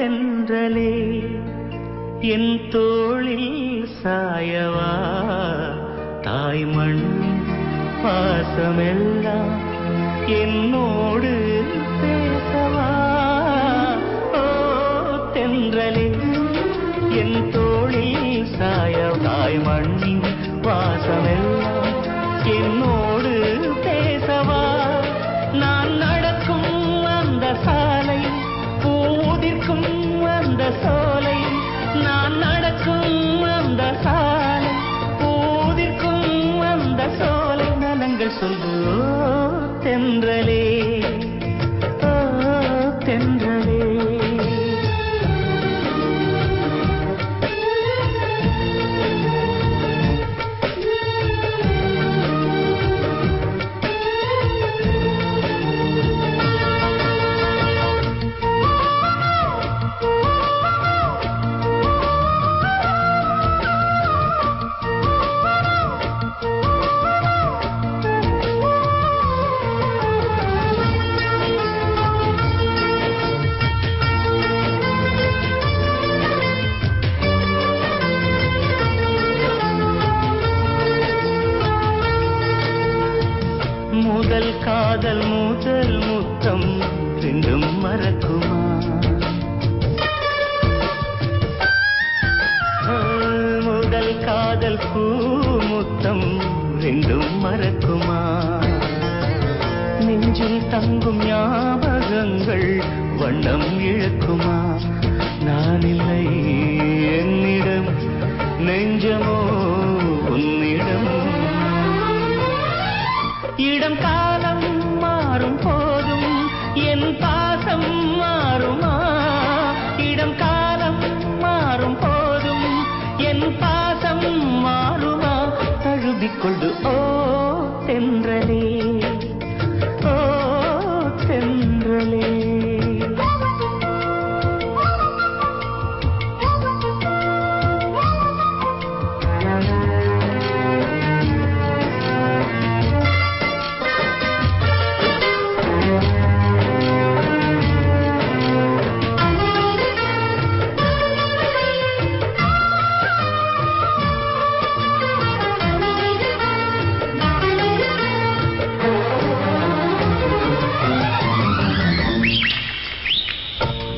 தென்றலே என் தோளில் சாயவா தாய்மண் பாசமெல்லாம் என்னோடு பேசவா ஓ தென்றலே என் தோளில் சாயவா தாய்மண்ணின் வாசமெல்லாம் என்னோடு பேசவா நான் நடக்கும் அந்த சாலை பூதிர்க்கும் அந்த சோலை நான் நடக்கும் அந்த சாலை பூதிர்க்கும் அந்த சோலை நலங்கள் சொல்லு தென்றலே தென்றலே முதல் காதல் முதல் முத்தம் ரெண்டும் மறக்குமா முதல் காதல் பூ முத்தம் ரெண்டும் மறக்குமா நெஞ்சில் தங்கும் ஞாபகங்கள் வண்ணம் இழக்குமா நான் இல்லை என்னிடம் நெஞ்சமோ உன்னிடம் இடம் காலம் மாறும் போதும் என் பாசம் மாறுமா இடம் காலம் மாறும் போதும் என் பாசம் மாறுமா தழுவிக்கொண்டு ஓ தென்றலே ஓ தென்றலே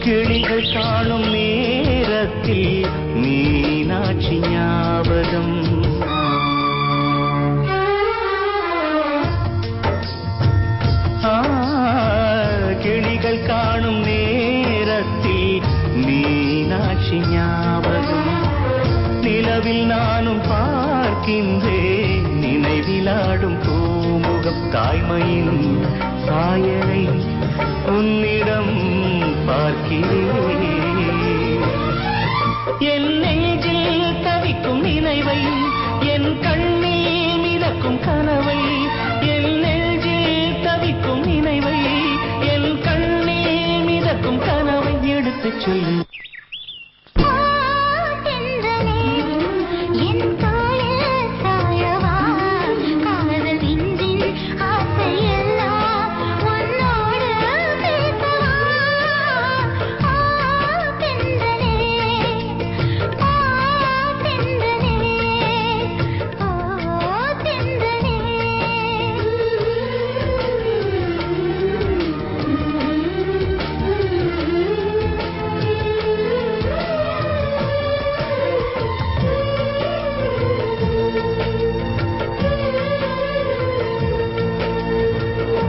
கிளிகள் காணும் நேரத்தில் மீனாட்சி ஞாபகம் கிளிகள் காணும் நேரத்தில் மீனாட்சி ஞாபகம் நிலவில் நானும் பார்க்கின்றேன் நினைவிலாடும் பூமுகம் தாய்மையின் சாயலை உன்னிடம் பார்க்கிறேன் என் நெஞ்சில் தவிக்கும் நினைவை என் கண்ணில் மிதக்கும் கனவை என் நெஞ்சில் தவிக்கும் நினைவை என் கண்ணில் மிதக்கும் கனவை எடுத்துச் சொல்லு